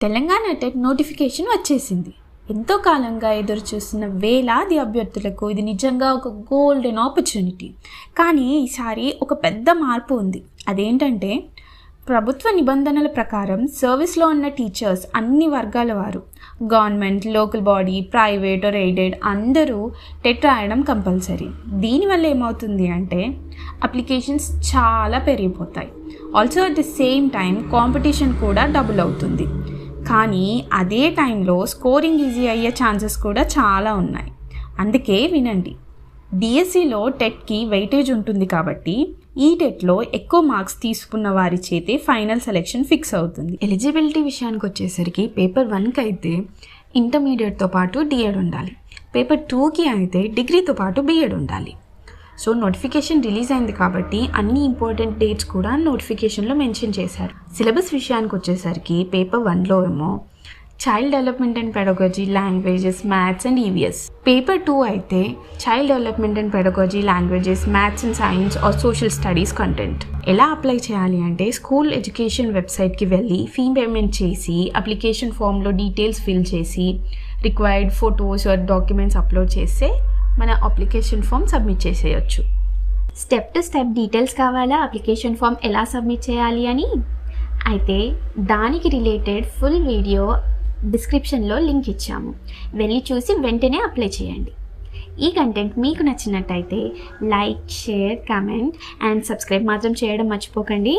Telangana TET notification వచ్చేసింది. ఎంతో కాలంగా ఎదురుచూస్తున్న వేలాది అభ్యర్థులకు ఇది నిజంగా ఒక గోల్డెన్ ఆపర్చునిటీ. కానీ ఈసారి ఒక పెద్ద మార్పు ఉంది. అదేంటంటే ప్రభుత్వ నిబంధనల ప్రకారం సర్వీస్లో ఉన్న టీచర్స్ అన్ని వర్గాల వారు, government, local body, private or aided అందరూ టెట్ రాయడం కంపల్సరీ. దీనివల్ల ఏమవుతుంది అంటే అప్లికేషన్స్ చాలా పెరిగిపోతాయి. Also at the same time competition కూడా డబుల్ అవుతుంది. కానీ అదే టైంలో స్కోరింగ్ ఈజీ అయ్యే ఛాన్సెస్ కూడా చాలా ఉన్నాయి. అందుకే వినండి, డిఎస్సిలో టెట్కి వెయిటేజ్ ఉంటుంది కాబట్టి ఈ టెట్లో ఎక్కువ మార్క్స్ తీసుకున్న వారి చేతే ఫైనల్ సెలెక్షన్ ఫిక్స్ అవుతుంది. ఎలిజిబిలిటీ విషయానికి వచ్చేసరికి పేపర్ 1కి అయితే ఇంటర్మీడియట్తో పాటు డిఎడ్ ఉండాలి, పేపర్ 2కి అయితే డిగ్రీతో పాటు బిఎడ్ ఉండాలి. సో నోటిఫికేషన్ రిలీజ్ అయింది కాబట్టి అన్ని ఇంపార్టెంట్ డేట్స్ కూడా నోటిఫికేషన్లో మెన్షన్ చేశారు. సిలబస్ విషయానికి వచ్చేసరికి పేపర్ 1లో ఏమో child development and pedagogy, languages, maths and EVS. Paper 2 అయితే child development and pedagogy, languages, maths and science or social studies content. ఎలా అప్లై చేయాలి అంటే స్కూల్ ఎడ్యుకేషన్ వెబ్సైట్కి వెళ్ళి ఫీ పేమెంట్ చేసి అప్లికేషన్ ఫామ్లో డీటెయిల్స్ ఫిల్ చేసి required photos or documents upload చేస్తే మన అప్లికేషన్ ఫామ్ సబ్మిట్ చేసేయచ్చు. స్టెప్ టు స్టెప్ డీటెయిల్స్ కావాలా అప్లికేషన్ ఫామ్ ఎలా సబ్మిట్ చేయాలి అని? అయితే దానికి రిలేటెడ్ ఫుల్ వీడియో డిస్క్రిప్షన్లో లింక్ ఇచ్చాము, వెళ్ళి చూసి వెంటనే అప్లై చేయండి. ఈ కంటెంట్ మీకు నచ్చినట్టయితే like, share, comment and subscribe మాత్రం చేయడం మర్చిపోకండి.